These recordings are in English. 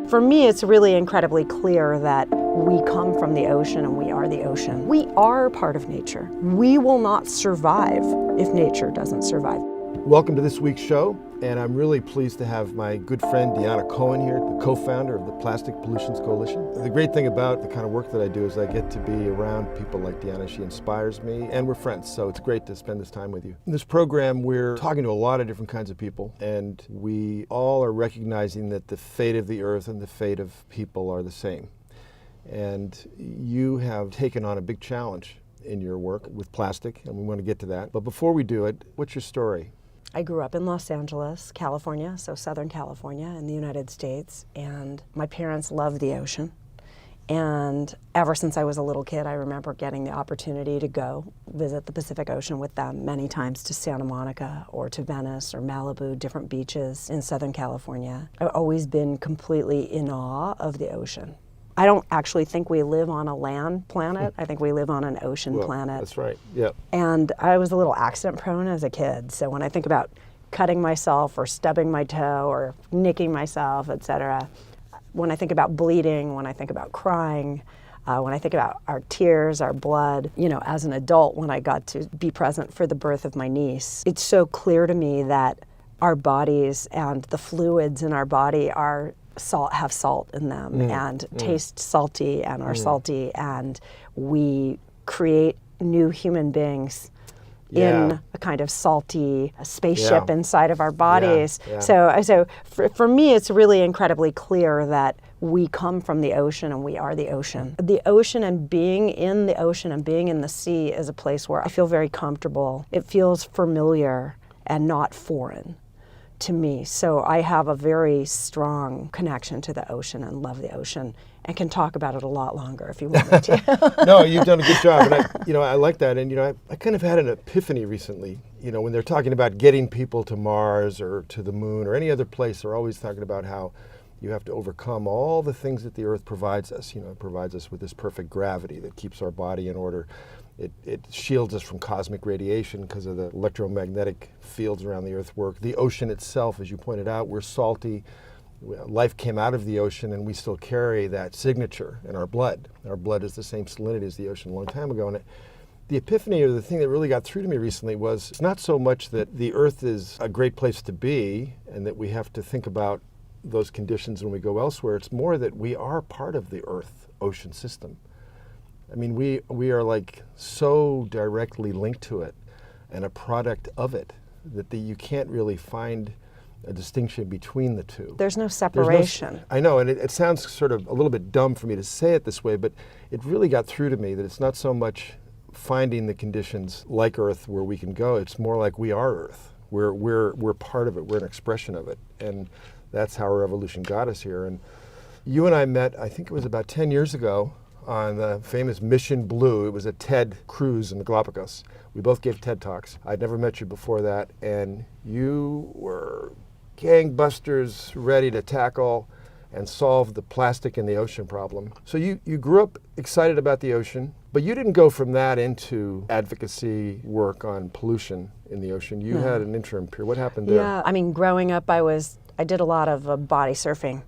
For me, it's really incredibly clear that we come from the ocean and we are the ocean. We are part of nature. We will not survive if nature doesn't survive. Welcome to this week's show, and I'm really pleased to have my good friend Dianna Cohen here, the co-founder of the Plastic Pollutions Coalition. The great thing about the kind of work that I do is I get to be around people like Dianna. She inspires me, and we're friends, so it's great to spend this time with you. In this program, we're talking to a lot of different kinds of people, and we all are recognizing that the fate of the earth and the fate of people are the same. And you have taken on a big challenge in your work with plastic, and we want to get to that. But before we do it, what's your story? I grew up in Los Angeles, California, so Southern California in the United States, and my parents loved the ocean. And ever since I was a little kid, I remember getting the opportunity to go visit the Pacific Ocean with them many times, to Santa Monica or to Venice or Malibu, different beaches in Southern California. I've always been completely in awe of the ocean. I don't actually think we live on a land planet. I think we live on an ocean planet. That's right, yeah. And I was a little accident prone as a kid. So when I think about cutting myself or stubbing my toe or nicking myself, etc., when I think about bleeding, when I think about crying, when I think about our tears, our blood, as an adult, when I got to be present for the birth of my niece, it's so clear to me that our bodies and the fluids in our body have salt in them and taste salty and are salty, and we create new human beings in a kind of salty spaceship inside of our bodies. So for me, it's really incredibly clear that we come from the ocean and we are the ocean. The ocean and being in the ocean and being in the sea is a place where I feel very comfortable. It feels familiar and not foreign to me. So I have a very strong connection to the ocean and love the ocean and can talk about it a lot longer if you want me to. No, you've done a good job. And I like that. And I kind of had an epiphany recently. When they're talking about getting people to Mars or to the moon or any other place, they're always talking about how you have to overcome all the things that the earth provides us. It provides us with this perfect gravity that keeps our body in order. It shields us from cosmic radiation because of the electromagnetic fields around the earth work. The ocean itself, as you pointed out, we're salty. Life came out of the ocean, and we still carry that signature in our blood. Our blood is the same salinity as the ocean a long time ago. And the epiphany, or the thing that really got through to me recently, was it's not so much that the earth is a great place to be and that we have to think about those conditions when we go elsewhere. It's more that we are part of the earth-ocean system. I mean, we are like so directly linked to it and a product of it that you can't really find a distinction between the two. There's no separation. I know, and it sounds sort of a little bit dumb for me to say it this way, but it really got through to me that it's not so much finding the conditions like Earth where we can go. It's more like we are Earth. We're part of it. We're an expression of it, and that's how our evolution got us here. And you and I met, I think it was about 10 years ago, on the famous Mission Blue. It was a TED cruise in the Galapagos. We both gave TED Talks. I'd never met you before that, and you were gangbusters ready to tackle and solve the plastic in the ocean problem. So you grew up excited about the ocean, but you didn't go from that into advocacy work on pollution in the ocean. You had an interim period. What happened there? Yeah, growing up, I did a lot of body surfing.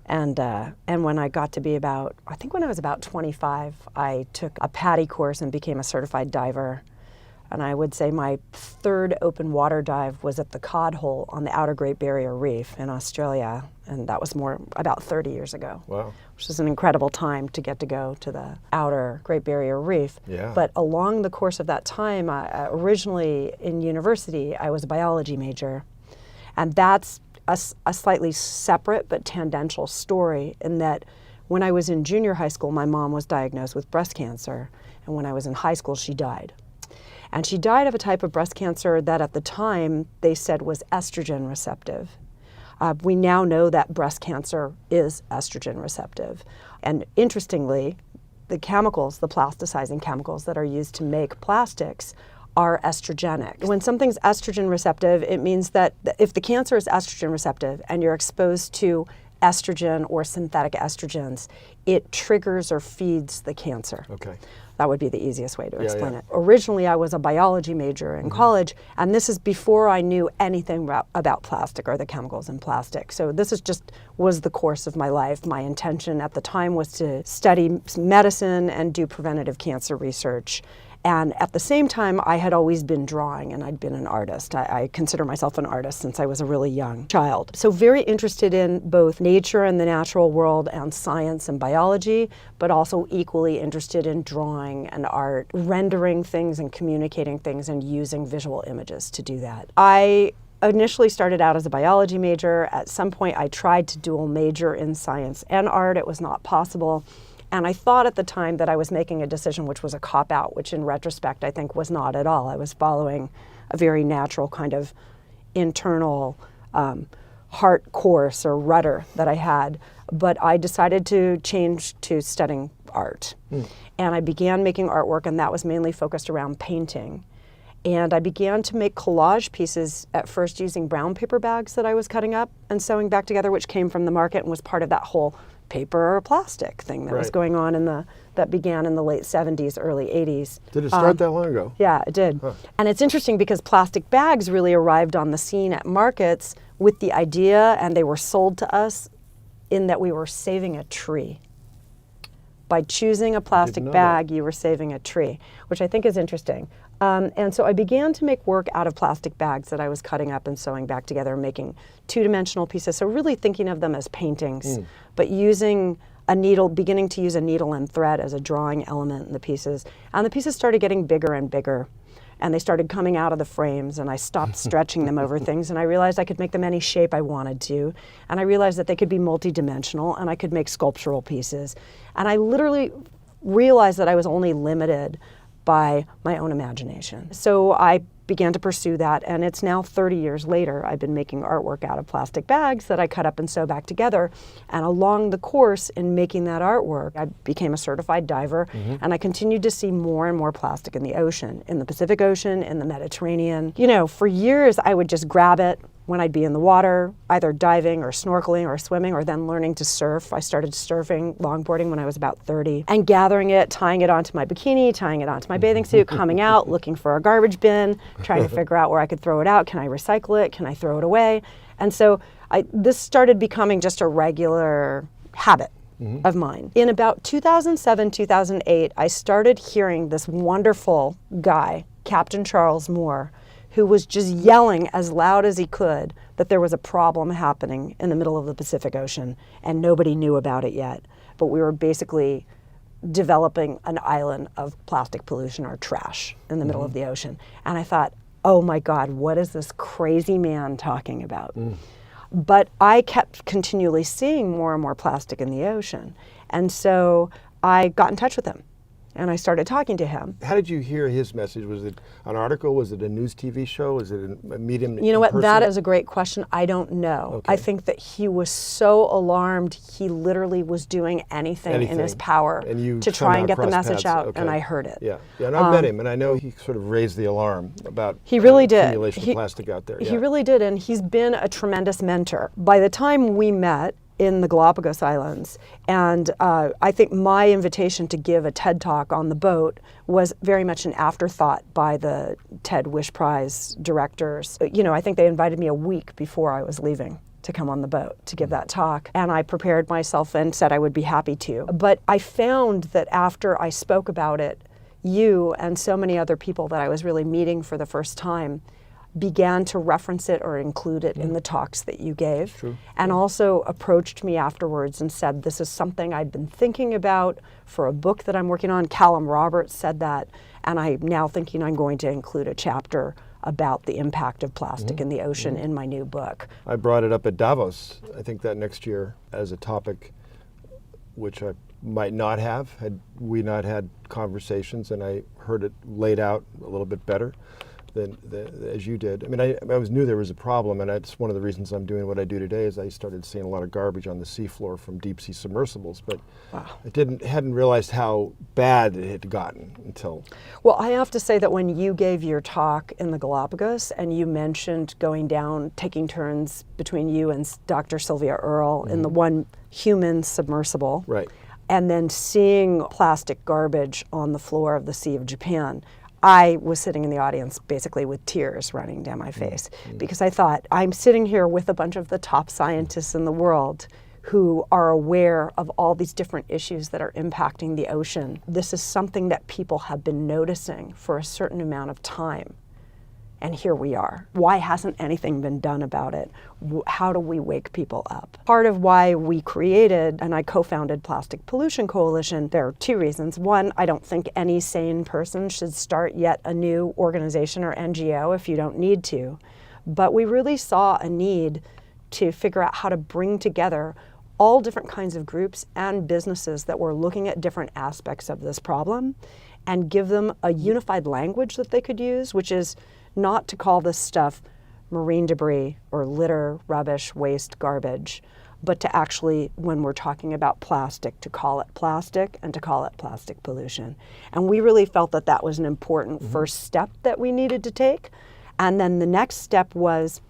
And when I got to be when I was about 25, I took a PADI course and became a certified diver. And I would say my third open water dive was at the Cod Hole on the Outer Great Barrier Reef in Australia. And that was about 30 years ago. Wow. Which is an incredible time to get to go to the Outer Great Barrier Reef. Yeah. But along the course of that time, originally in university, I was a biology major. And that's a slightly separate but tangential story, in that when I was in junior high school, my mom was diagnosed with breast cancer, and when I was in high school, she died. And she died of a type of breast cancer that at the time they said was estrogen receptive. We now know that breast cancer is estrogen receptive. And interestingly, the chemicals, the plasticizing chemicals that are used to make plastics, are estrogenic. When something's estrogen receptive, it means that if the cancer is estrogen receptive and you're exposed to estrogen or synthetic estrogens, it triggers or feeds the cancer. Okay. That would be the easiest way to explain yeah. it. Originally, I was a biology major in college, and this is before I knew anything about plastic or the chemicals in plastic. So this was the course of my life. My intention at the time was to study medicine and do preventative cancer research. And at the same time, I had always been drawing, and I'd been an artist. I consider myself an artist since I was a really young child. So very interested in both nature and the natural world and science and biology, but also equally interested in drawing and art, rendering things and communicating things and using visual images to do that. I initially started out as a biology major. At some point, I tried to dual major in science and art. It was not possible. And I thought at the time that I was making a decision which was a cop-out, which in retrospect I think was not at all. I was following a very natural kind of internal heart course or rudder that I had. But I decided to change to studying art. And I began making artwork, and that was mainly focused around painting. And I began to make collage pieces at first using brown paper bags that I was cutting up and sewing back together, which came from the market and was part of that whole paper or plastic thing that was going on that began in the late 70s, early 80s. Did it start that long ago? Yeah, it did. Huh. And it's interesting because plastic bags really arrived on the scene at markets with the idea, and they were sold to us in that we were saving a tree. By choosing a plastic bag, you were saving a tree, which I think is interesting. And so I began to make work out of plastic bags that I was cutting up and sewing back together, making two-dimensional pieces. So really thinking of them as paintings, but using a needle, beginning to use a needle and thread as a drawing element in the pieces. And the pieces started getting bigger and bigger. And they started coming out of the frames, and I stopped stretching them over things, and I realized I could make them any shape I wanted to. And I realized that they could be multidimensional, and I could make sculptural pieces. And I literally realized that I was only limited by my own imagination. So I began to pursue that, and it's now 30 years later. I've been making artwork out of plastic bags that I cut up and sew back together. And along the course in making that artwork, I became a certified diver, and I continued to see more and more plastic in the ocean, in the Pacific Ocean, in the Mediterranean. You know, for years I would just grab it when I'd be in the water, either diving or snorkeling or swimming, or then learning to surf. I started surfing, longboarding when I was about 30, and gathering it, tying it onto my bikini, tying it onto my bathing suit, coming out, looking for a garbage bin, trying to figure out where I could throw it out. Can I recycle it? Can I throw it away? And so this started becoming just a regular habit of mine. In about 2007, 2008, I started hearing this wonderful guy, Captain Charles Moore, who was just yelling as loud as he could that there was a problem happening in the middle of the Pacific Ocean, and nobody knew about it yet. But we were basically developing an island of plastic pollution or trash in the middle of the ocean. And I thought, oh my God, what is this crazy man talking about? But I kept continually seeing more and more plastic in the ocean. And so I got in touch with him. And I started talking to him. How did you hear his message? Was it an article? Was it a news TV show? Was it a medium? You know what? That is a great question. I don't know. Okay. I think that he was so alarmed, he literally was doing anything in his power to try and get the message out, and I heard it. Yeah, and I met him, and I know he sort of raised the alarm about he really did. accumulation of plastic out there. He really did, and he's been a tremendous mentor. By the time we met, in the Galapagos Islands. And I think my invitation to give a TED Talk on the boat was very much an afterthought by the TED Wish Prize directors. You know, I think they invited me a week before I was leaving to come on the boat to give that talk. And I prepared myself and said I would be happy to. But I found that after I spoke about it, you and so many other people that I was really meeting for the first time began to reference it or include it in the talks that you gave. True. And also approached me afterwards and said, this is something I'd been thinking about for a book that I'm working on. Callum Roberts said that, and I'm now thinking I'm going to include a chapter about the impact of plastic in the ocean in my new book. I brought it up at Davos, I think that next year, as a topic which I might not have had we not had conversations, and I heard it laid out a little bit better than as you did. I mean, I knew there was a problem, and that's one of the reasons I'm doing what I do today. Is I started seeing a lot of garbage on the seafloor from deep sea submersibles, but I hadn't realized how bad it had gotten until. Well, I have to say that when you gave your talk in the Galapagos and you mentioned going down, taking turns between you and Dr. Sylvia Earle in the one human submersible, right. and then seeing plastic garbage on the floor of the Sea of Japan, I was sitting in the audience basically with tears running down my face because I thought, I'm sitting here with a bunch of the top scientists in the world who are aware of all these different issues that are impacting the ocean. This is something that people have been noticing for a certain amount of time. And here we are. Why hasn't anything been done about it? How do we wake people up? Part of why we created, and I co-founded Plastic Pollution Coalition, there are two reasons. One, I don't think any sane person should start yet a new organization or NGO if you don't need to. But we really saw a need to figure out how to bring together all different kinds of groups and businesses that were looking at different aspects of this problem and give them a unified language that they could use, which is not to call this stuff marine debris or litter, rubbish, waste, garbage, but to actually, when we're talking about plastic, to call it plastic and to call it plastic pollution. And we really felt that that was an important first step that we needed to take. And then the next step was,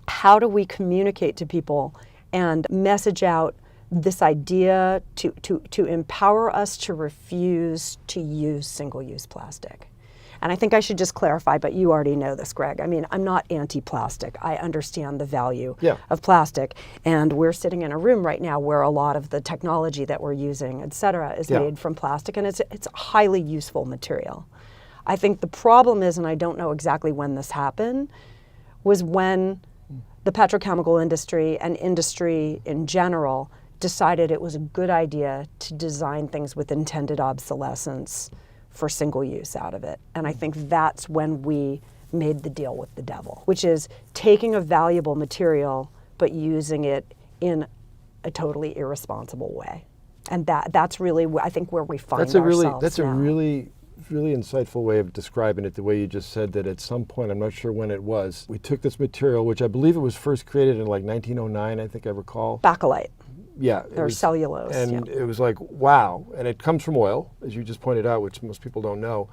how do we communicate to people and message out this idea to empower us to refuse to use single-use plastic? And I think I should just clarify, but you already know this, Greg. I mean, I'm not anti-plastic. I understand the value of plastic. And we're sitting in a room right now where a lot of the technology that we're using, et cetera, is made from plastic, and it's a highly useful material. I think the problem is, and I don't know exactly when this happened, was when the petrochemical industry and industry in general decided it was a good idea to design things with intended obsolescence for single use out of it. And I think that's when we made the deal with the devil, which is taking a valuable material but using it in a totally irresponsible way. And that's really, I think, where we find ourselves That's now. a really insightful way of describing it, the way you just said that at some point, I'm not sure when it was, we took this material, which I believe it was first created in like 1909, I think I recall. Bakelite. Yeah. Or cellulose. And it was like, wow. And it comes from oil, as you just pointed out, which most people don't know.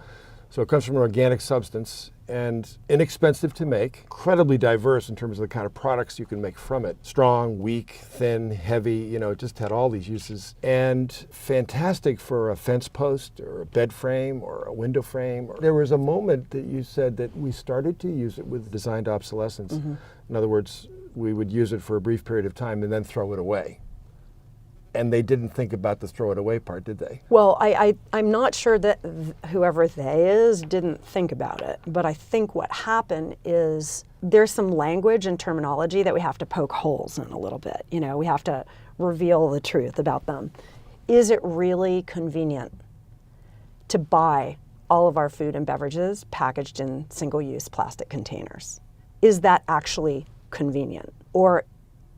So it comes from an organic substance and inexpensive to make, incredibly diverse in terms of the kind of products you can make from it. Strong, weak, thin, heavy, it just had all these uses. And fantastic for a fence post or a bed frame or a window frame. There was a moment that you said that we started to use it with designed obsolescence. In other words, we would use it for a brief period of time and then throw it away. And they didn't think about the throw it away part, did they? Well, I'm not sure that whoever they is didn't think about it, but I think what happened is there's some language and terminology that we have to poke holes in a little bit. We have to reveal the truth about them. Is it really convenient to buy all of our food and beverages packaged in single-use plastic containers? Is that actually convenient? Or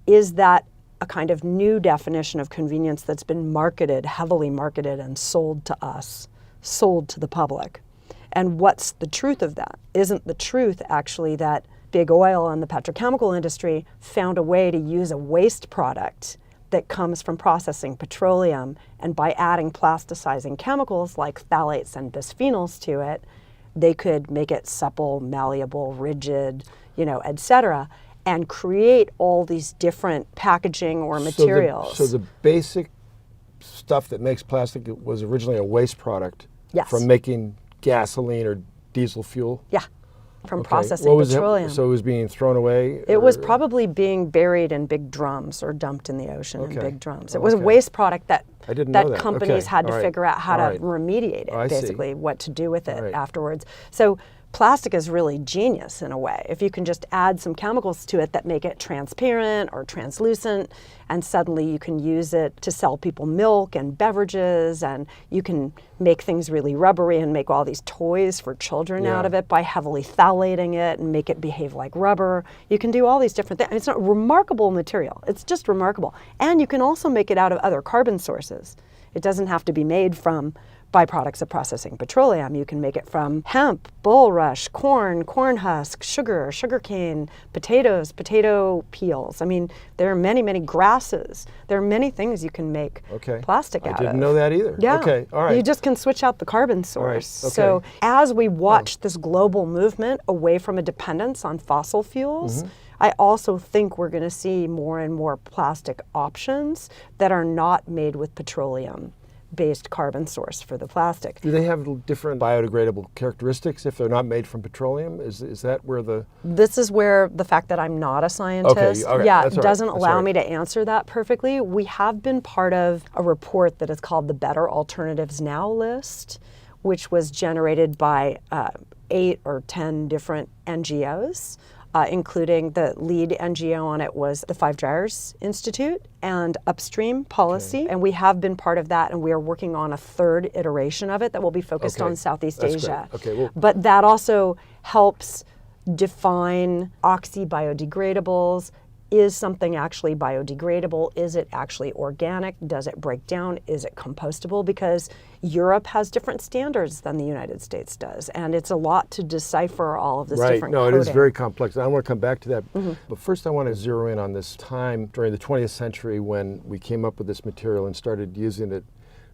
is that a kind of new definition of convenience that's been marketed, heavily marketed, and sold to us, sold to the public? And what's the truth of that? Isn't the truth actually that big oil and the petrochemical industry found a way to use a waste product that comes from processing petroleum, and by adding plasticizing chemicals like phthalates and bisphenols to it, they could make it supple, malleable, rigid, et cetera, and create all these different packaging or materials. So the basic stuff that makes plastic was originally a waste product from making gasoline or diesel fuel? Yeah, from processing petroleum. So it was being thrown away? It was probably being buried in big drums or dumped in the ocean in big drums. It was a waste product that companies had to figure out how to remediate it, basically, what to do with it afterwards. So plastic is really genius in a way. If you can just add some chemicals to it that make it transparent or translucent, and suddenly you can use it to sell people milk and beverages, and you can make things really rubbery and make all these toys for children out of it by heavily phthalating it and make it behave like rubber. You can do all these different things. It's a remarkable material. It's just remarkable. And you can also make it out of other carbon sources. It doesn't have to be made from byproducts of processing petroleum. You can make it from hemp, bulrush, corn, corn husk, sugar, sugarcane, potatoes, potato peels. I mean, there are many, many grasses. There are many things you can make plastic out of. I didn't know that either. Yeah. Okay, all right. You just can switch out the carbon source. All right. So as we watch this global movement away from a dependence on fossil fuels, I also think we're going to see more and more plastic options that are not made with petroleum-based carbon source for the plastic. Do they have different biodegradable characteristics if they're not made from petroleum? Is that where the... This is where the fact that I'm not a scientist, Okay, yeah, that's all right, doesn't that's allow all right. me to answer that perfectly. We have been part of a report that is called the Better Alternatives Now list, which was generated by 8 or 10 different NGOs, including the lead NGO on it was the Five Dryers Institute and Upstream Policy. And we have been part of that, and we are working on a third iteration of it that will be focused on Southeast That's Asia. great. Okay, well, But that also helps define oxy-biodegradables. Is something actually biodegradable? Is it actually organic? Does it break down? Is it compostable? Because Europe has different standards than the United States does, and it's a lot to decipher all of this right. different No, coding. it is very complex. I want to come back to that. But first I want to zero in on this time during the 20th century when we came up with this material and started using it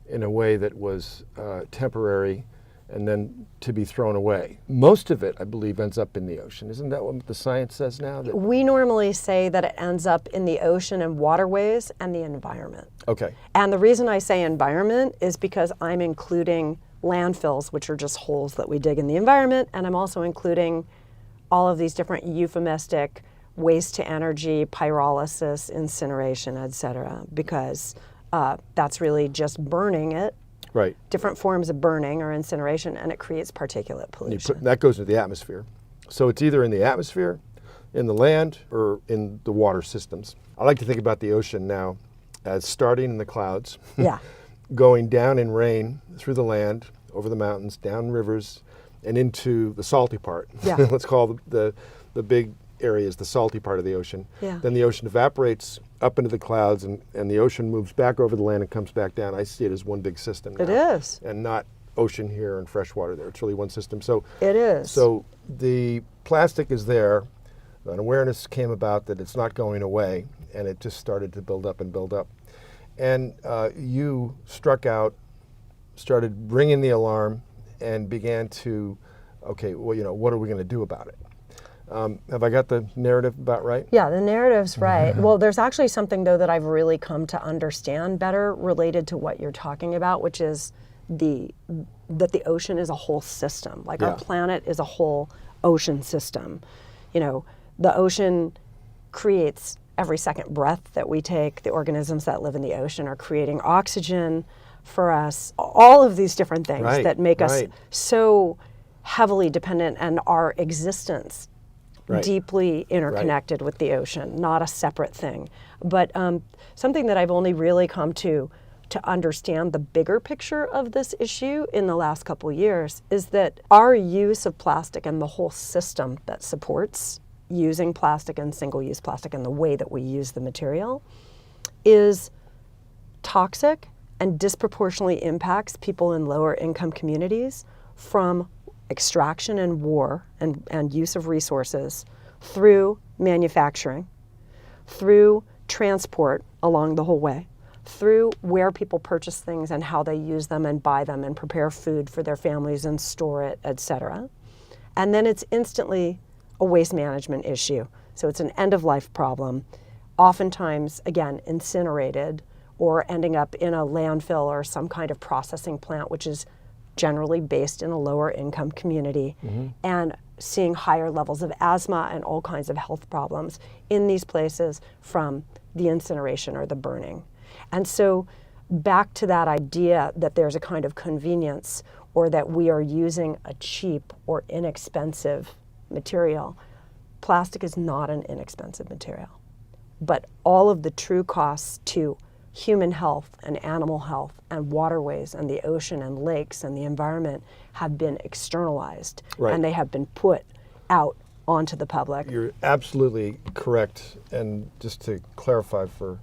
in a way that was temporary and then to be thrown away. Most of it, I believe, ends up in the ocean. Isn't that what the science says now? That... We normally say that it ends up in the ocean and waterways and the environment. Okay. And the reason I say environment is because I'm including landfills, which are just holes that we dig in the environment, and I'm also including all of these different euphemistic waste to energy, pyrolysis, incineration, et cetera, because that's really just burning it. Right. Different forms of burning or incineration, and it creates particulate pollution. That goes into the atmosphere. So it's either in the atmosphere, in the land, or in the water systems. I like to think about the ocean now as starting in the clouds, Yeah. going down in rain through the land, over the mountains, down rivers, and into the salty part. Yeah. Let's call the big areas the salty part of the ocean. Yeah. Then the ocean evaporates up into the clouds, and the ocean moves back over the land and comes back down. I see it as one big system now. It is. And not ocean here and freshwater there. It's really one system. So It is. So the plastic is there. An awareness came about that it's not going away, and it just started to build up and build up. And you struck out, started ringing the alarm, and began to, okay, well, what are we going to do about it? Have I got the narrative about right? Yeah, the narrative's right. Well, there's actually something, though, that I've really come to understand better related to what you're talking about, which is that the ocean is a whole system. Like our planet is a whole ocean system. The ocean creates every second breath that we take. The organisms that live in the ocean are creating oxygen for us. All of these different things that make us so heavily dependent, and our existence deeply interconnected with the ocean, not a separate thing. But something that I've only really come to understand the bigger picture of this issue in the last couple of years is that our use of plastic and the whole system that supports using plastic and single-use plastic and the way that we use the material is toxic and disproportionately impacts people in lower income communities from extraction and war and use of resources through manufacturing, through transport along the whole way, through where people purchase things and how they use them and buy them and prepare food for their families and store it, et cetera. And then it's instantly a waste management issue. So it's an end-of-life problem, oftentimes, again, incinerated or ending up in a landfill or some kind of processing plant, which is generally based in a lower income community, and seeing higher levels of asthma and all kinds of health problems in these places from the incineration or the burning. And so back to that idea that there's a kind of convenience or that we are using a cheap or inexpensive material. Plastic is not an inexpensive material, but all of the true costs to human health and animal health and waterways and the ocean and lakes and the environment have been externalized, and they have been put out onto the public. You're absolutely correct. And just to clarify for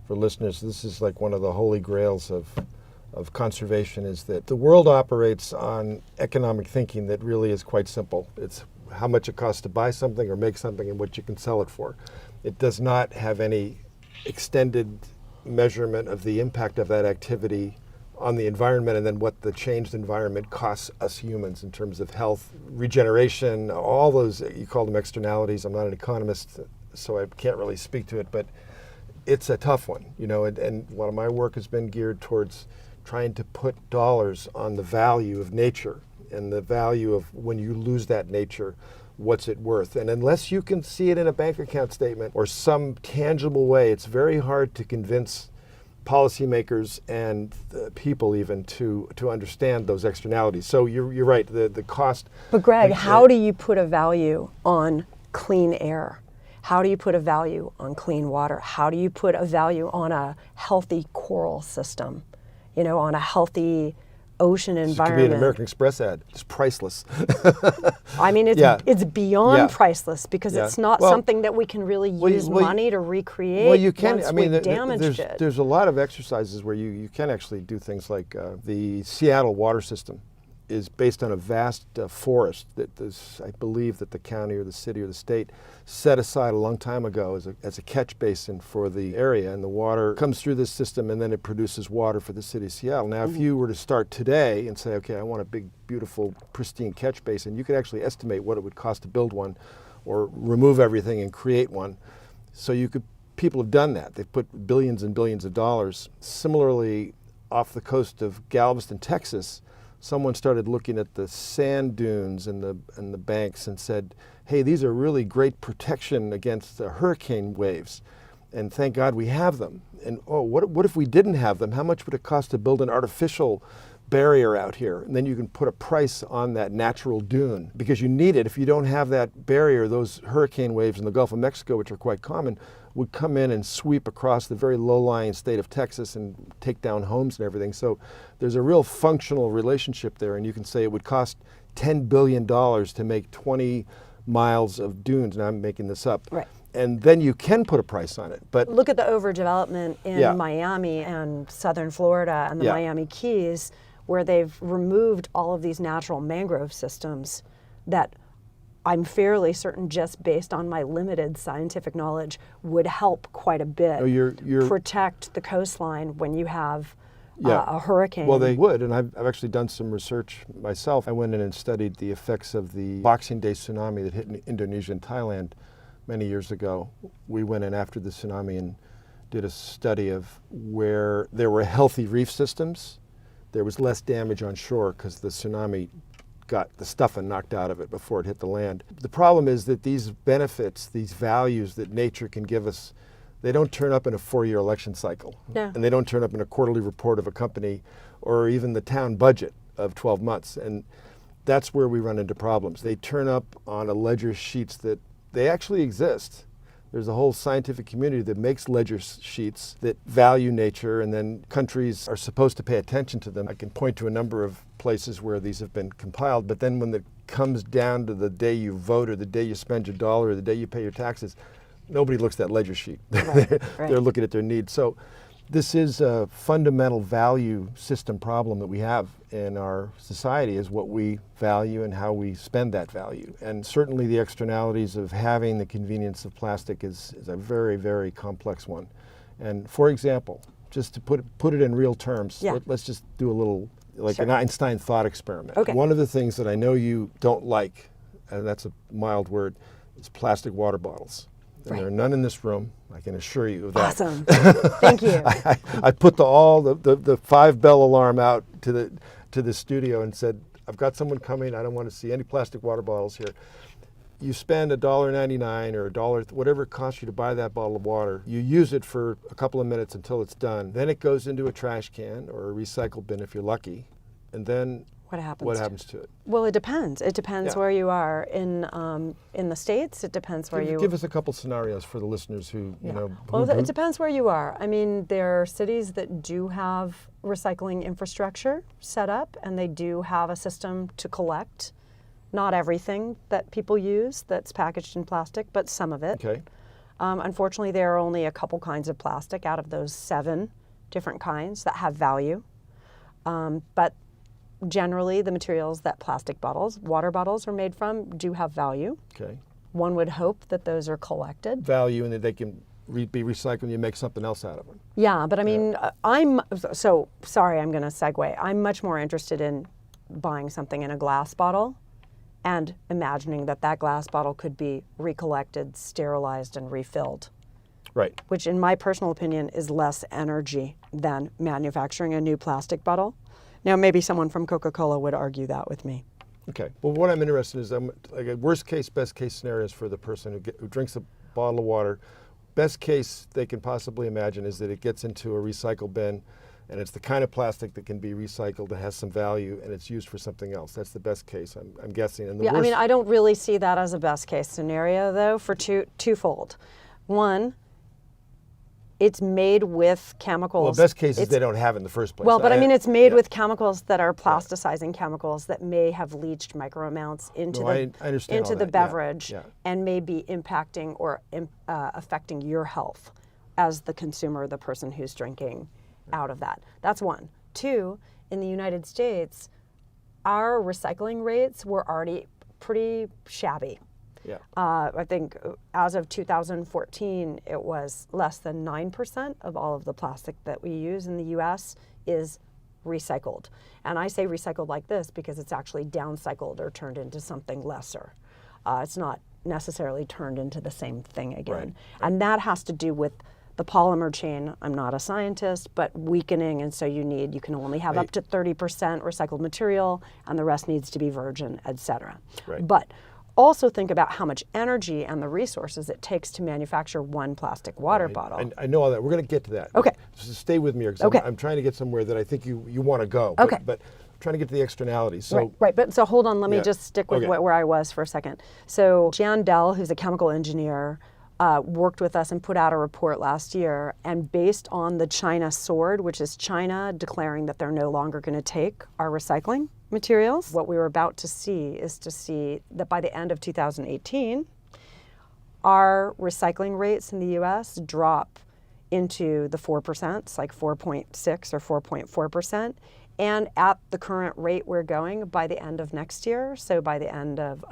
listeners, this is like one of the holy grails of conservation, is that the world operates on economic thinking that really is quite simple. It's how much it costs to buy something or make something and what you can sell it for. It does not have any extended measurement of the impact of that activity on the environment and then what the changed environment costs us humans in terms of health, regeneration, all those, you call them externalities. I'm not an economist, so I can't really speak to it, but it's a tough one, you know, and a lot of my work has been geared towards trying to put dollars on the value of nature and the value of when you lose that nature, what's it worth? And unless you can see it in a bank account statement or some tangible way, it's very hard to convince policymakers and people even to understand those externalities. So you're right, the cost. But Greg, how do you put a value on clean air? How do you put a value on clean water? How do you put a value on a healthy coral system? You know, on a healthy ocean environment. It could be an American Express ad. It's priceless. I mean, it's beyond priceless because it's not something that we can really use money to recreate. Well, you can. Once I mean, we've damaged it. There's a lot of exercises where you can actually do things like the Seattle water system is based on a vast forest that I believe that the county or the city or the state set aside a long time ago as a catch basin for the area, and the water comes through this system and then it produces water for the city of Seattle. Now, if you were to start today and say, okay, I want a big, beautiful, pristine catch basin, you could actually estimate what it would cost to build one or remove everything and create one. So people have done that. They've put billions and billions of dollars. Similarly, off the coast of Galveston, Texas, someone started looking at the sand dunes and the banks and said, hey, these are really great protection against hurricane waves. And thank God we have them. And what if we didn't have them? How much would it cost to build an artificial barrier out here? And then you can put a price on that natural dune because you need it. If you don't have that barrier, those hurricane waves in the Gulf of Mexico, which are quite common, would come in and sweep across the very low-lying state of Texas and take down homes and everything. So there's a real functional relationship there, and you can say it would cost $10 billion to make 20 miles of dunes. Now I'm making this up. Right. And then you can put a price on it. But look at the overdevelopment in Miami and southern Florida and the Miami Keys, where they've removed all of these natural mangrove systems that I'm fairly certain, just based on my limited scientific knowledge, would help quite a bit protect the coastline when you have a hurricane. Well, they would, and I've actually done some research myself. I went in and studied the effects of the Boxing Day tsunami that hit Indonesia and Thailand many years ago. We went in after the tsunami and did a study of where there were healthy reef systems. There was less damage on shore because the tsunami got the stuff and knocked out of it before it hit the land. The problem is that these benefits, these values that nature can give us, they don't turn up in a 4-year election cycle. No. And they don't turn up in a quarterly report of a company or even the town budget of 12 months. And that's where we run into problems. They turn up on a ledger sheets that they actually exist. There's a whole scientific community that makes ledger sheets that value nature, and then countries are supposed to pay attention to them. I can point to a number of places where these have been compiled, but then when it comes down to the day you vote or the day you spend your dollar or the day you pay your taxes, nobody looks at that ledger sheet. Right. They're looking at their needs. So this is a fundamental value system problem that we have in our society, is what we value and how we spend that value. And certainly the externalities of having the convenience of plastic is a very, very complex one. And for example, just to put it in real terms, let's just do a little, like an Einstein thought experiment. Okay. One of the things that I know you don't like, and that's a mild word, is plastic water bottles. And there are none in this room, I can assure you of that. Awesome. Thank you. I put the 5-bell alarm out to the studio and said, I've got someone coming, I don't want to see any plastic water bottles here. You spend $1.99 or $1, whatever it costs you to buy that bottle of water. You use it for a couple of minutes until it's done. Then it goes into a trash can or a recycle bin if you're lucky. And then what happens to it? Well, it depends. It depends where you are. In the States, it depends where you... Give us a couple scenarios for the listeners who, you know... Well, it depends where you are. I mean, there are cities that do have recycling infrastructure set up, and they do have a system to collect. Not everything that people use that's packaged in plastic, but some of it. Okay. Unfortunately, there are only a couple kinds of plastic out of those 7 different kinds that have value. But generally, the materials that plastic bottles, water bottles, are made from do have value. Okay. One would hope that those are collected. Value, and that they can be recycled and you make something else out of them. Yeah, but I mean, I'm going to segue. I'm much more interested in buying something in a glass bottle and imagining that that glass bottle could be recollected, sterilized, and refilled. Right. Which in my personal opinion is less energy than manufacturing a new plastic bottle. Now maybe someone from Coca-Cola would argue that with me. Okay. Well, what I'm interested in is like a worst case, best case scenarios for the person who drinks a bottle of water. Best case they can possibly imagine is that it gets into a recycle bin, and it's the kind of plastic that can be recycled, that has some value, and it's used for something else. That's the best case, I'm guessing. And the Yeah, worst, I mean, I don't really see that as a best case scenario, though, for twofold. One, it's made with chemicals. well, best case is they don't have it in the first place. Well, but I mean, it's made yeah. with chemicals that are plasticizing chemicals that may have leached micro amounts into No, I understand into all the that. Yeah, beverage yeah. and may be impacting or affecting your health as the consumer, the person who's drinking out of that. That's one. Two, in the United States, our recycling rates were already pretty shabby. Yeah. I think as of 2014, it was less than 9% of all of the plastic that we use in the US is recycled. And I say recycled like this because it's actually downcycled or turned into something lesser. It's not necessarily turned into the same thing again. Right. And that has to do with the polymer chain. I'm not a scientist, but weakening, and so you can only have up to 30% recycled material, and the rest needs to be virgin, et cetera. Right. But also think about how much energy and the resources it takes to manufacture one plastic water bottle. I know all that. We're going to get to that. Okay. So stay with me here, because Okay. I'm trying to get somewhere that I think you want to go. Okay. But I'm trying to get to the externalities. So Right. But so hold on, let me Yeah. just stick with Okay. where I was for a second. So Jan Dell, who's a chemical engineer, worked with us and put out a report last year, and based on the China sword, which is China declaring that they're no longer going to take our recycling materials, what we were about to see is that by the end of 2018, our recycling rates in the US drop into the 4%, it's like 4.6 or 4.4%. And at the current rate we're going, by the end of next year, so by the end of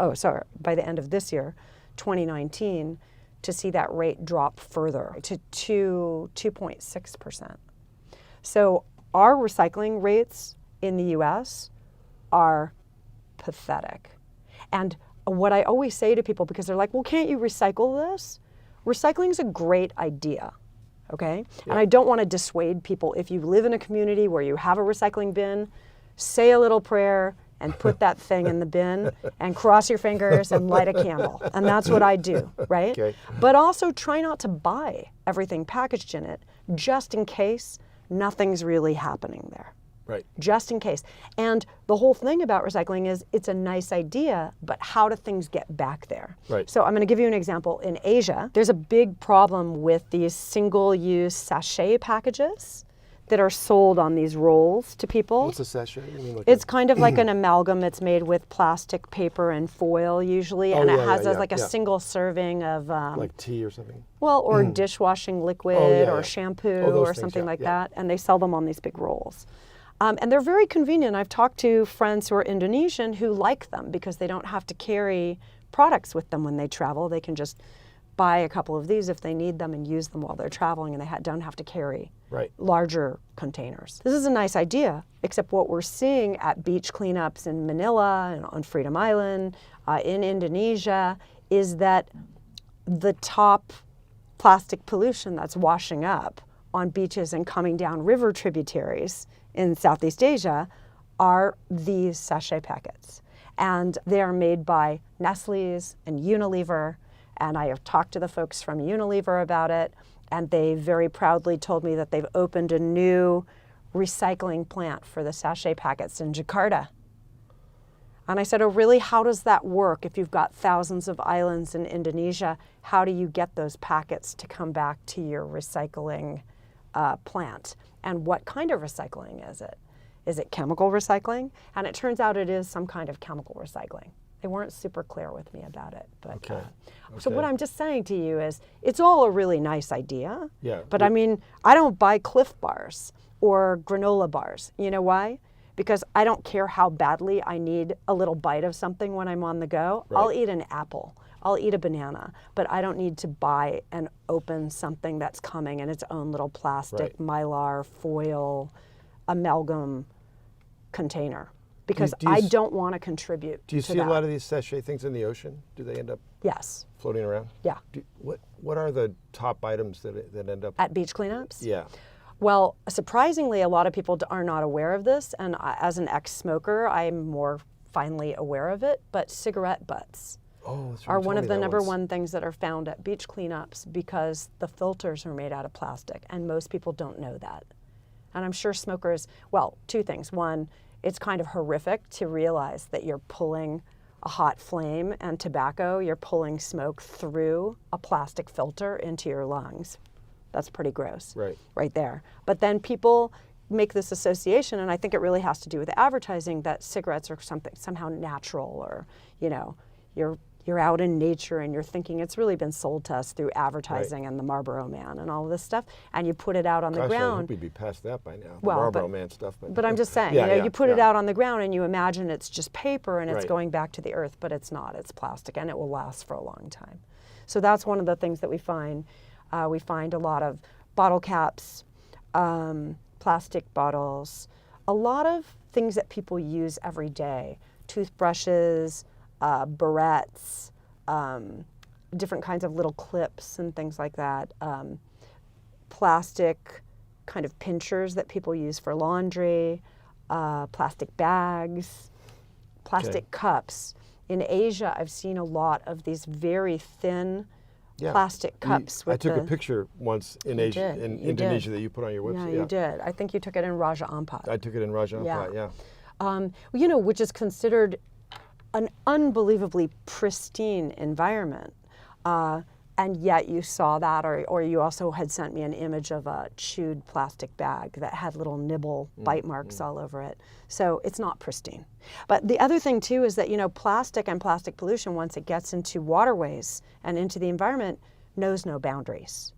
this year, 2019, to see that rate drop further to 2.6%. So our recycling rates in the US are pathetic. And what I always say to people, because they're like, well, can't you recycle this? Recycling is a great idea, okay? Yeah. And I don't want to dissuade people. If you live in a community where you have a recycling bin, say a little prayer and put that thing in the bin and cross your fingers and light a candle. And that's what I do, right? Okay. But also try not to buy everything packaged in it, just in case nothing's really happening there. Right. Just in case. And the whole thing about recycling is it's a nice idea, but how do things get back there? Right. So I'm going to give you an example. In Asia, there's a big problem with these single-use sachet packages that are sold on these rolls to people. What's a sachet? I mean, like It's kind of like an amalgam. It's made with plastic, paper, and foil usually, and it has a single serving of like tea or something. well, or dishwashing liquid or shampoo or things, something like that, and they sell them on these big rolls. And they're very convenient. I've talked to friends who are Indonesian who like them because they don't have to carry products with them when they travel. They can just buy a couple of these if they need them and use them while they're traveling, and they don't have to carry larger containers. This is a nice idea, except what we're seeing at beach cleanups in Manila and on Freedom Island, in Indonesia, is that the top plastic pollution that's washing up on beaches and coming down river tributaries in Southeast Asia are these sachet packets. And they are made by Nestle's and Unilever, and I have talked to the folks from Unilever about it, and they very proudly told me that they've opened a new recycling plant for the sachet packets in Jakarta. And I said, oh really, how does that work? If you've got thousands of islands in Indonesia, how do you get those packets to come back to your recycling plant? And what kind of recycling is it? Is it chemical recycling? And it turns out it is some kind of chemical recycling. They weren't super clear with me about it. But so what I'm just saying to you is it's all a really nice idea. Yeah. But I mean, I don't buy Cliff bars or granola bars. You know why? Because I don't care how badly I need a little bite of something when I'm on the go. Right. I'll eat an apple. I'll eat a banana, but I don't need to buy and open something that's coming in its own little plastic, mylar, foil, amalgam container. because I don't want to contribute. Do you to see that. a lot of these sachet things in the ocean? Do they end up Yes. floating around? Yeah. What are the top items that end up At beach cleanups? Yeah. Well, surprisingly, a lot of people are not aware of this, and as an ex-smoker, I'm more finely aware of it, but cigarette butts are one of the number one things that are found at beach cleanups because the filters are made out of plastic, and most people don't know that. And I'm sure smokers, well, two things. One, it's kind of horrific to realize that you're pulling a hot flame and tobacco, you're pulling smoke through a plastic filter into your lungs. That's pretty gross, right there. But then people make this association, and I think it really has to do with advertising, that cigarettes are somehow natural, or you're out in nature and you're thinking it's really been sold to us through advertising and the Marlboro Man and all of this stuff, and you put it out on the ground. I hope we'd be past that by now. Well, Marlboro Man stuff. But I'm just saying, you put it out on the ground and you imagine it's just paper and it's going back to the earth, but it's not. It's plastic, and it will last for a long time. So that's one of the things that we find. We find a lot of bottle caps, plastic bottles, a lot of things that people use every day, toothbrushes, barrettes, different kinds of little clips and things like that, plastic kind of pinchers that people use for laundry, plastic bags, plastic cups. In Asia, I've seen a lot of these very thin plastic cups. I took a picture once in Asia, in Indonesia, that you put on your website. Yeah, you did. I think you took it in Raja Ampat. I took it in Raja Ampat, which is considered an unbelievably pristine environment. And yet you saw that, or you also had sent me an image of a chewed plastic bag that had little nibble bite marks all over it. So it's not pristine. But the other thing too is that, plastic and plastic pollution, once it gets into waterways and into the environment, knows no boundaries.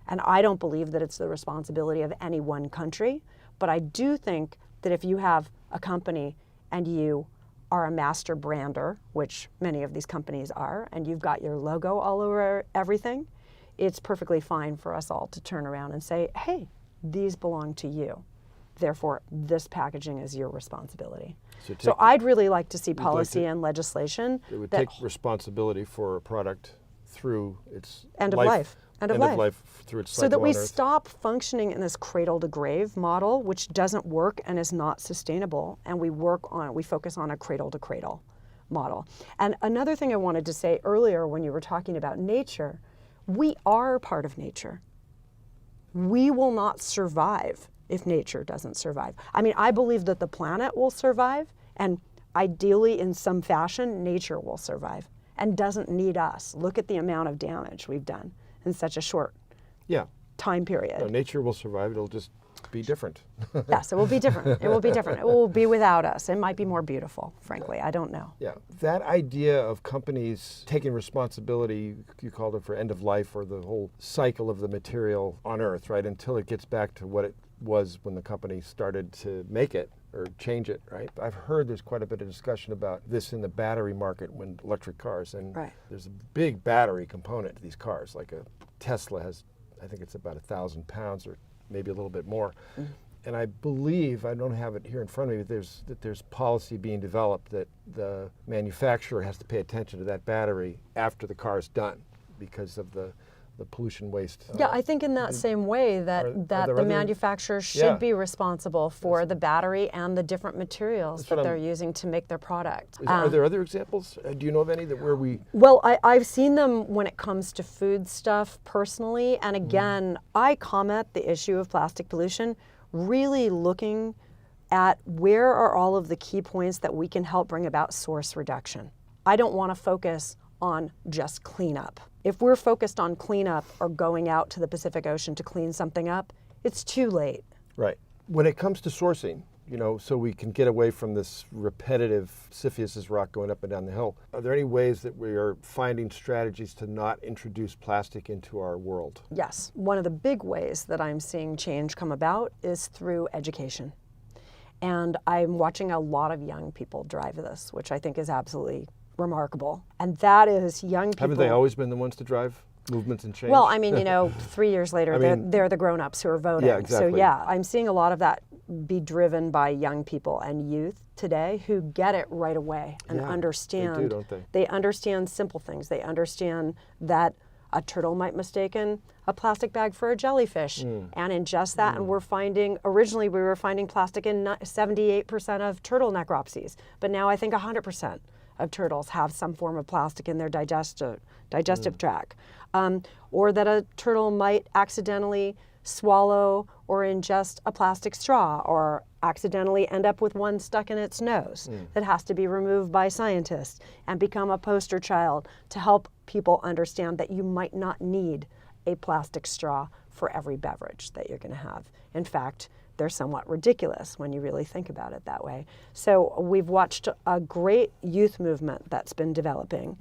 And I don't believe that it's the responsibility of any one country, but I do think that if you have a company and you are a master brander, which many of these companies are, and you've got your logo all over everything, it's perfectly fine for us all to turn around and say, hey, these belong to you. Therefore, this packaging is your responsibility. So I'd really like to see policy and legislation that would take responsibility for a product through its end of life through its cycle so that we on Earth. Stop functioning in this cradle to grave model, which doesn't work and is not sustainable, and we focus on a cradle to cradle model. And another thing I wanted to say earlier when you were talking about nature, we are part of nature. We will not survive if nature doesn't survive. I mean, I believe that the planet will survive, and ideally in some fashion, nature will survive and doesn't need us. Look at the amount of damage we've done in such a short time period. No, nature will survive. It'll just be different. Yes, it will be different. It will be different. It will be without us. It might be more beautiful, frankly. I don't know. Yeah, that idea of companies taking responsibility, you called it for end of life, or the whole cycle of the material on Earth, right, until it gets back to what it was when the company started to make it or change it, right? I've heard there's quite a bit of discussion about this in the battery market when electric cars, and there's a big battery component to these cars. Like a Tesla has, I think it's about 1,000 pounds or maybe a little bit more. And I believe, I don't have it here in front of me, but there's policy being developed that the manufacturer has to pay attention to that battery after the car is done because of the pollution waste. Yeah, I think in that same way that the manufacturers should be responsible for the battery and the different materials that they're using to make their product. Are there other examples? Do you know of any where we... Well, I've seen them when it comes to food stuff personally, and again, I comment the issue of plastic pollution really looking at where are all of the key points that we can help bring about source reduction. I don't want to focus on just cleanup. If we're focused on cleanup or going out to the Pacific Ocean to clean something up, it's too late. Right. When it comes to sourcing, so we can get away from this repetitive Sisyphus rock going up and down the hill, are there any ways that we are finding strategies to not introduce plastic into our world? Yes. One of the big ways that I'm seeing change come about is through education. And I'm watching a lot of young people drive this, which I think is absolutely remarkable. And that is young people. Haven't they always been the ones to drive movements and change? Well, I mean, 3 years later, they're the grown-ups who are voting. Yeah, exactly. So yeah, I'm seeing a lot of that be driven by young people and youth today who get it right away and understand. They do, don't they? They understand simple things. They understand that a turtle might mistaken a plastic bag for a jellyfish and ingest that. And originally we were finding plastic in 78% of turtle necropsies, but now I think 100% of turtles have some form of plastic in their digestive tract. Or that a turtle might accidentally swallow or ingest a plastic straw, or accidentally end up with one stuck in its nose that has to be removed by scientists, and become a poster child to help people understand that you might not need a plastic straw for every beverage that you're going to have. In fact, they're somewhat ridiculous when you really think about it that way. So we've watched a great youth movement that's been developing.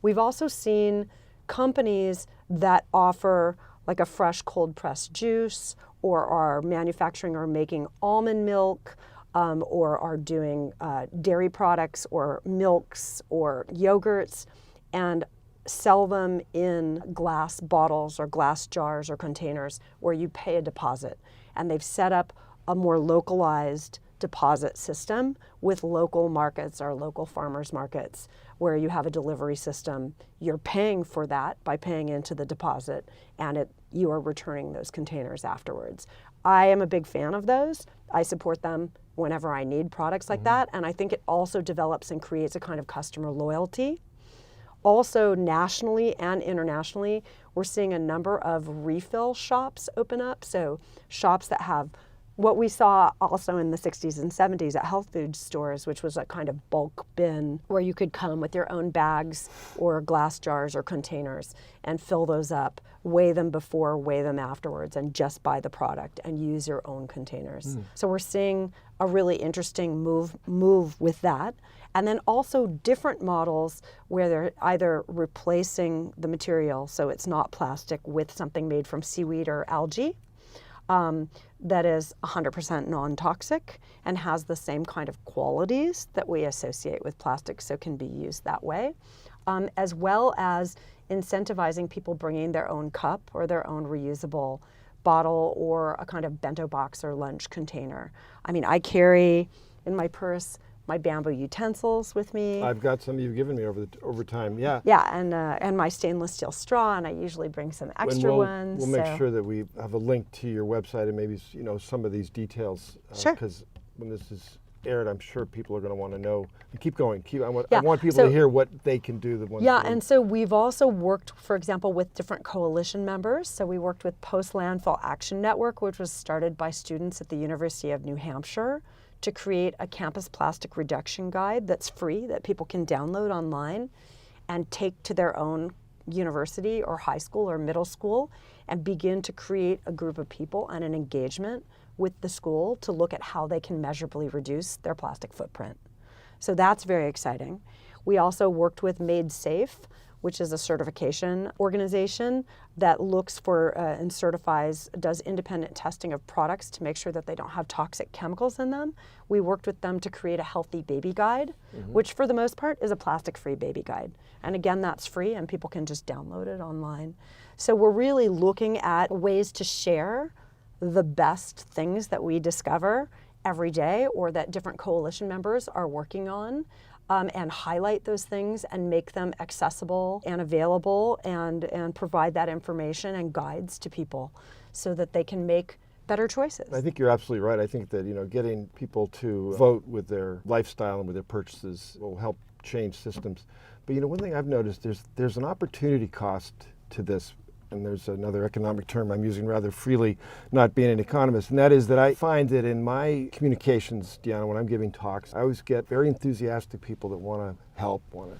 We've also seen companies that offer like a fresh cold pressed juice, or are manufacturing or making almond milk, or are doing dairy products or milks or yogurts, and sell them in glass bottles or glass jars or containers where you pay a deposit. And they've set up a more localized deposit system with local markets or local farmers markets, where you have a delivery system. You're paying for that by paying into the deposit, and you are returning those containers afterwards. I am a big fan of those. I support them whenever I need products like that, and I think it also develops and creates a kind of customer loyalty. Also, nationally and internationally, we're seeing a number of refill shops open up. So shops that have what we saw also in the 60s and 70s at health food stores, which was a kind of bulk bin where you could come with your own bags or glass jars or containers and fill those up, weigh them before, weigh them afterwards, and just buy the product and use your own containers. So we're seeing a really interesting move with that. And then also different models where they're either replacing the material, so it's not plastic, with something made from seaweed or algae, that is 100% non-toxic and has the same kind of qualities that we associate with plastic, so can be used that way, as well as incentivizing people bringing their own cup or their own reusable bottle or a kind of bento box or lunch container. I mean, I carry in my purse my bamboo utensils with me. I've got some you've given me over time. Yeah. Yeah, and my stainless steel straw, and I usually bring some extra ones. We'll make sure that we have a link to your website and maybe some of these details. Sure. Because when this is aired, I'm sure people are going to want to know. Keep going. I want people to hear what they can do. And so we've also worked, for example, with different coalition members. So we worked with Post Landfill Action Network, which was started by students at the University of New Hampshire, to create a campus plastic reduction guide that's free, that people can download online and take to their own university or high school or middle school, and begin to create a group of people and an engagement with the school to look at how they can measurably reduce their plastic footprint. So that's very exciting. We also worked with Made Safe, which is a certification organization that looks for and does independent testing of products to make sure that they don't have toxic chemicals in them. We worked with them to create a healthy baby guide, which for the most part is a plastic-free baby guide. And again, that's free and people can just download it online. So we're really looking at ways to share the best things that we discover every day, or that different coalition members are working on, and highlight those things and make them accessible and available, and provide that information and guides to people so that they can make better choices. I think you're absolutely right. I think that getting people to vote with their lifestyle and with their purchases will help change systems. But one thing I've noticed, there's an opportunity cost to this. And there's another economic term I'm using rather freely, not being an economist, and that is that I find that in my communications, Dianna, when I'm giving talks, I always get very enthusiastic people that want to help, well,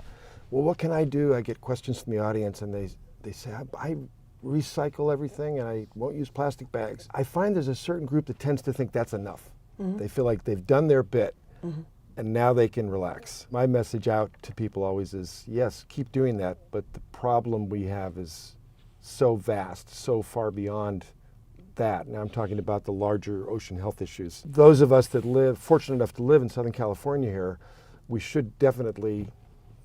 what can I do? I get questions from the audience, and they say, I recycle everything and I won't use plastic bags. I find there's a certain group that tends to think that's enough. They feel like they've done their bit, and now they can relax. My message out to people always is, yes, keep doing that, but the problem we have is so vast, so far beyond that. Now I'm talking about the larger ocean health issues. Those of us that fortunate enough to live in Southern California here, we should definitely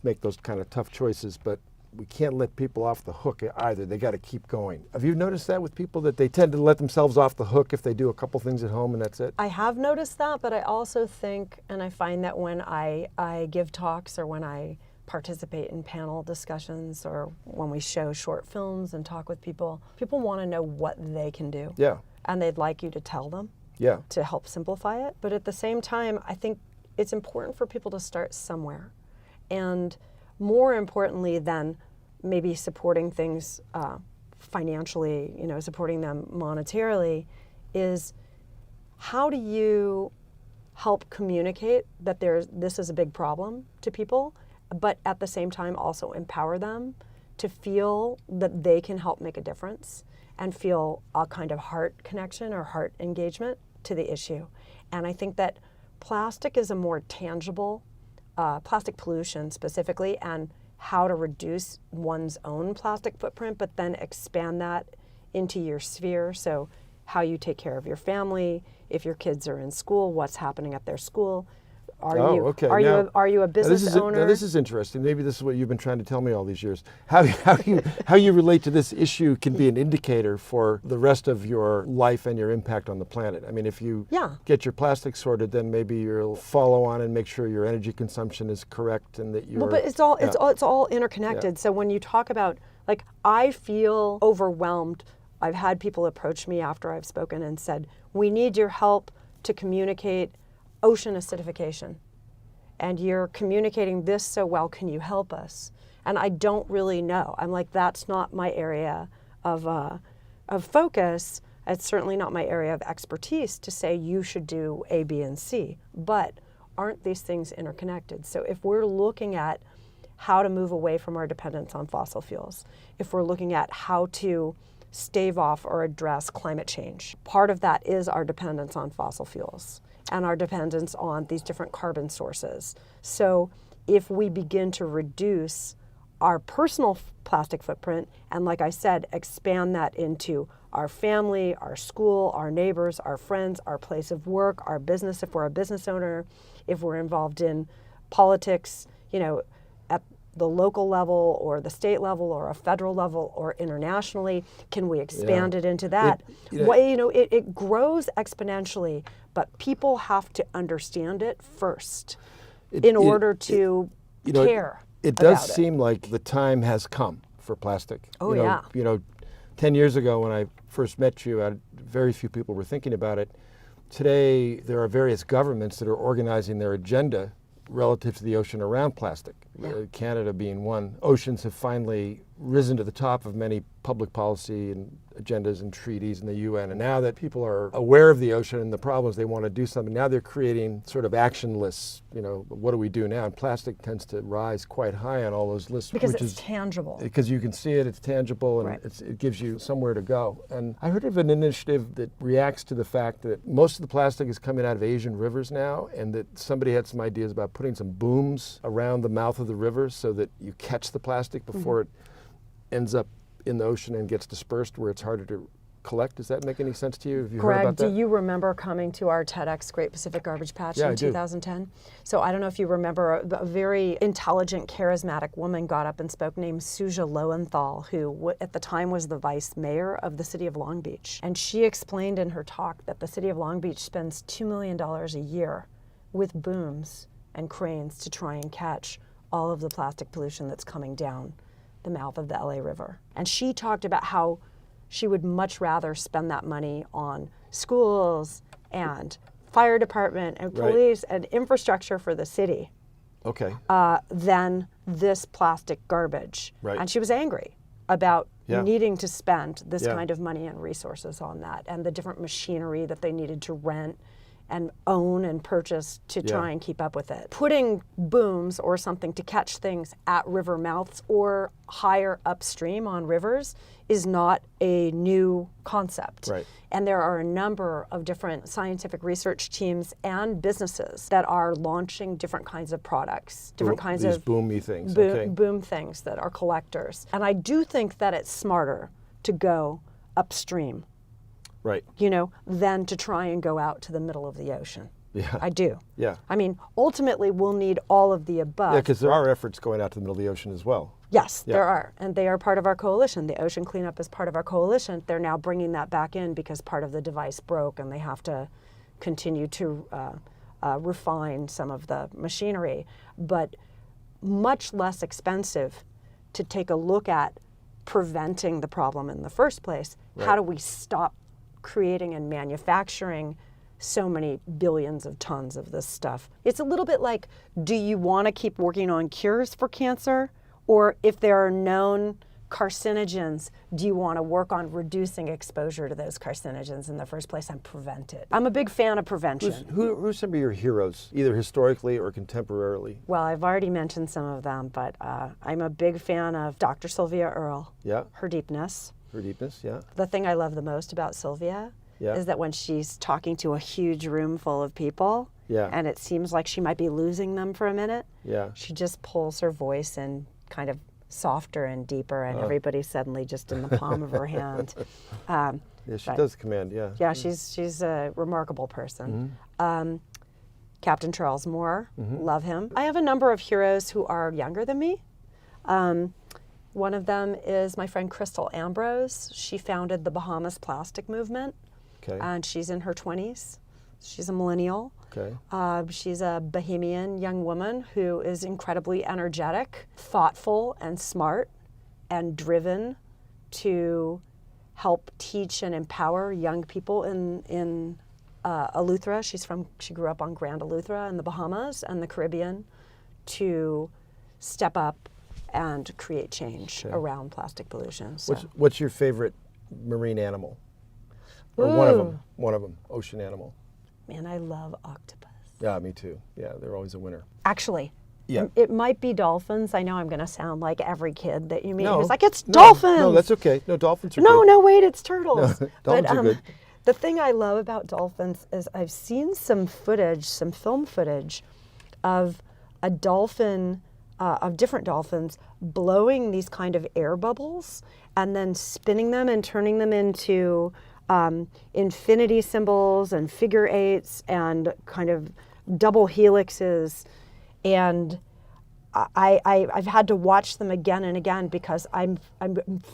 make those kind of tough choices, but we can't let people off the hook either. They got to keep going. Have you noticed that with people, that they tend to let themselves off the hook if they do a couple things at home and that's it? I have noticed that, but I also think, and I find that when I give talks or when I participate in panel discussions or when we show short films and talk with people want to know what they can do. Yeah. And they'd like you to tell them. Yeah. To help simplify it. But at the same time, I think it's important for people to start somewhere. And more importantly than maybe supporting things financially, supporting them monetarily, is how do you help communicate that this is a big problem to people, but at the same time also empower them to feel that they can help make a difference and feel a kind of heart connection or heart engagement to the issue. And I think that plastic is a more tangible, plastic pollution specifically, and how to reduce one's own plastic footprint, but then expand that into your sphere. So how you take care of your family, if your kids are in school, what's happening at their school. Are you a business owner? This is interesting. Maybe this is what you've been trying to tell me all these years. How you relate to this issue can be an indicator for the rest of your life and your impact on the planet. I mean, if you get your plastic sorted, then maybe you'll follow on and make sure your energy consumption is correct and that you're. Well, but it's all interconnected. Yeah. So when you talk about, like, I feel overwhelmed. I've had people approach me after I've spoken and said, "We need your help to communicate ocean acidification, and you're communicating this so well, can you help us?" And I don't really know. I'm like, that's not my area of focus. It's certainly not my area of expertise to say you should do A, B, and C. But aren't these things interconnected? So if we're looking at how to move away from our dependence on fossil fuels, if we're looking at how to stave off or address climate change, part of that is our dependence on fossil fuels and our dependence on these different carbon sources. So if we begin to reduce our personal plastic footprint, and like I said, expand that into our family, our school, our neighbors, our friends, our place of work, our business, if we're a business owner, if we're involved in politics, at the local level or the state level or a federal level or internationally, can we expand it into that? It grows exponentially, but people have to understand it first in order to care. It does seem like the time has come for plastic. 10 years ago when I first met you, very few people were thinking about it. Today, there are various governments that are organizing their agenda relative to the ocean around plastic, Canada being one. Oceans have finally risen to the top of many public policy and agendas and treaties in the UN. And now that people are aware of the ocean and the problems, they want to do something. Now they're creating sort of action lists. What do we do now? And plastic tends to rise quite high on all those lists. Because it's tangible. Because you can see it, it's tangible, and it gives you somewhere to go. And I heard of an initiative that reacts to the fact that most of the plastic is coming out of Asian rivers now, and that somebody had some ideas about putting some booms around the mouth of the rivers so that you catch the plastic before it ends up in the ocean and gets dispersed where it's harder to collect. Does that make any sense to you? Have you heard about that? Do you remember coming to our TEDx Great Pacific Garbage Patch in 2010? So I don't know if you remember, a very intelligent, charismatic woman got up and spoke named Suja Lowenthal, who at the time was the vice mayor of the city of Long Beach. And she explained in her talk that the city of Long Beach spends $2 million a year with booms and cranes to try and catch all of the plastic pollution that's coming down the mouth of the LA River. And she talked about how she would much rather spend that money on schools and fire department and police and infrastructure for the city than this plastic garbage. Right. And she was angry about needing to spend this kind of money and resources on that, and the different machinery that they needed to rent and own and purchase to try and keep up with it. Putting booms or something to catch things at river mouths or higher upstream on rivers is not a new concept. Right. And there are a number of different scientific research teams and businesses that are launching different kinds of products, different kinds of boomy things. Boom things that are collectors. And I do think that it's smarter to go upstream, than to try and go out to the middle of the ocean. Yeah. I do. Yeah. I mean, ultimately, we'll need all of the above. Yeah, because there are efforts going out to the middle of the ocean as well. Yes, Yeah. there are. And they are part of our coalition. The ocean cleanup is part of our coalition. They're now bringing that back in because part of the device broke and they have to continue to refine some of the machinery. But much less expensive to take a look at preventing the problem in the first place. Right. How do we stop creating and manufacturing so many billions of tons of this stuff? It's a little bit like, do you want to keep working on cures for cancer? Or if there are known carcinogens, do you want to work on reducing exposure to those carcinogens in the first place and prevent it? I'm a big fan of prevention. Who's some of your heroes, either historically or contemporarily? Well, I've already mentioned some of them, but I'm a big fan of Dr. Sylvia Earle. Yeah. Her deepness. Her deepness, yeah. The thing I love the most about Sylvia Yeah. is that when she's talking to a huge room full of people, Yeah. and it seems like she might be losing them for a minute, Yeah. she just pulls her voice in kind of softer and deeper, and everybody's suddenly just in the palm of her hand. Yeah, she does command, yeah. Yeah, she's a remarkable person. Captain Charles Moore, love him. I have a number of heroes who are younger than me. One of them is my friend Crystal Ambrose. She founded the Bahamas Plastic Movement, Okay. and she's in her 20s. She's a millennial. Okay. She's a Bahamian young woman who is incredibly energetic, thoughtful, and smart, and driven to help teach and empower young people in Eleuthera. She grew up on Grand Eleuthera in the Bahamas and the Caribbean, to step up and create change around plastic pollution. So. What's your favorite marine animal? Or one of them, ocean animal. Man, I love octopus. Yeah, me too. Yeah, they're always a winner. Actually, Yeah. it might be dolphins. I know I'm going to sound like every kid that you meet No. who's like, it's dolphins. No, that's okay. No, dolphins are No, good. no, wait, it's turtles. No, dolphins are good. The thing I love about dolphins is I've seen some film footage of a dolphin, of different dolphins, blowing these kind of air bubbles and then spinning them and turning them into infinity symbols and figure eights and kind of double helixes. And I've had to watch them again and again because I'm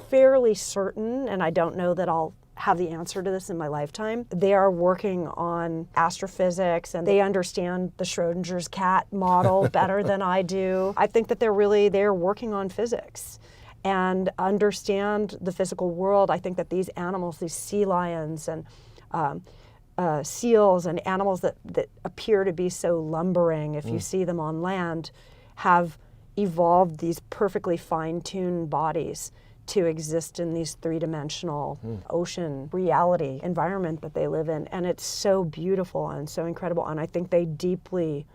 fairly certain, and I don't know that I'll have the answer to this in my lifetime. They are working on astrophysics and they understand the Schrodinger's cat model better than I do. I think that they're working on physics and understand the physical world. I think that these animals, these sea lions and seals and animals that appear to be so lumbering if you see them on land, have evolved these perfectly fine-tuned bodies to exist in these three-dimensional ocean reality environment that they live in. And it's so beautiful and so incredible. And I think they deeply,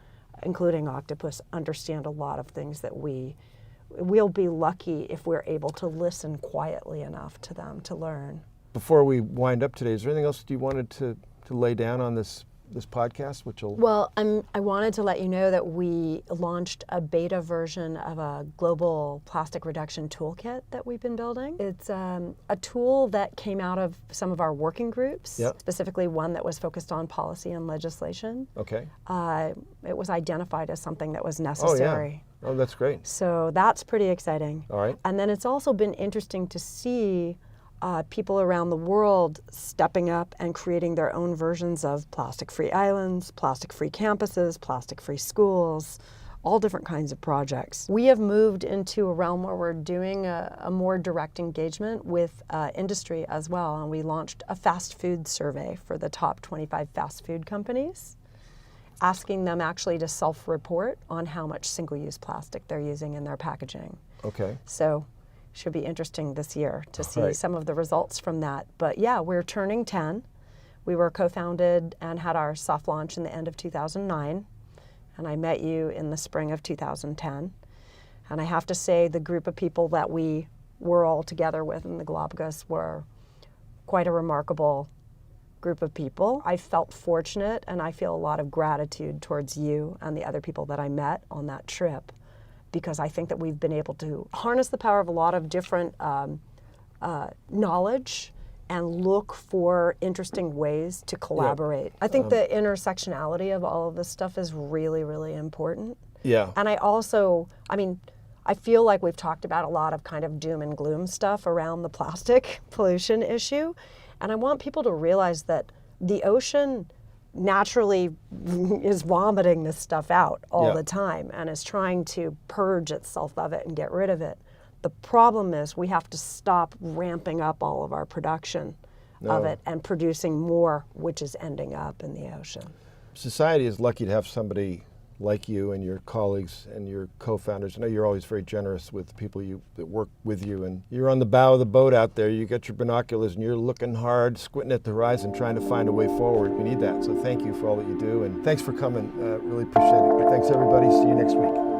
including octopus, understand a lot of things that we'll be lucky if we're able to listen quietly enough to them to learn. Before we wind up today, is there anything else you wanted to lay down on this podcast, Well, I wanted to let you know that we launched a beta version of a global plastic reduction toolkit that we've been building. It's a tool that came out of some of our working groups, specifically one that was focused on policy and legislation. Okay. It was identified as something that was necessary. Oh, that's great. So that's pretty exciting. All right. And then it's also been interesting to see people around the world stepping up and creating their own versions of plastic-free islands, plastic-free campuses, plastic-free schools, all different kinds of projects. We have moved into a realm where we're doing a more direct engagement with industry as well, and we launched a fast food survey for the top 25 fast food companies, asking them actually to self-report on how much single-use plastic they're using in their packaging. Okay. So should be interesting this year to see some of the results from that. But yeah, we're turning 10. We were co-founded and had our soft launch in the end of 2009. And I met you in the spring of 2010. And I have to say the group of people that we were all together with in the Galapagos were quite a remarkable group of people. I felt fortunate and I feel a lot of gratitude towards you and the other people that I met on that trip, because I think that we've been able to harness the power of a lot of different knowledge and look for interesting ways to collaborate. I think the intersectionality of all of this stuff is really, really important. Yeah. And I feel like we've talked about a lot of kind of doom and gloom stuff around the plastic pollution issue. And I want people to realize that the ocean naturally is vomiting this stuff out all the time and is trying to purge itself of it and get rid of it. The problem is we have to stop ramping up all of our production of it and producing more, which is ending up in the ocean. Society is lucky to have somebody like you and your colleagues and your co-founders. I know you're always very generous with the people that work with you, and you're on the bow of the boat out there. You got your binoculars and you're looking hard, squinting at the horizon, trying to find a way forward. We need that. So thank you for all that you do, and thanks for coming. Really appreciate it. Thanks everybody. See you next week.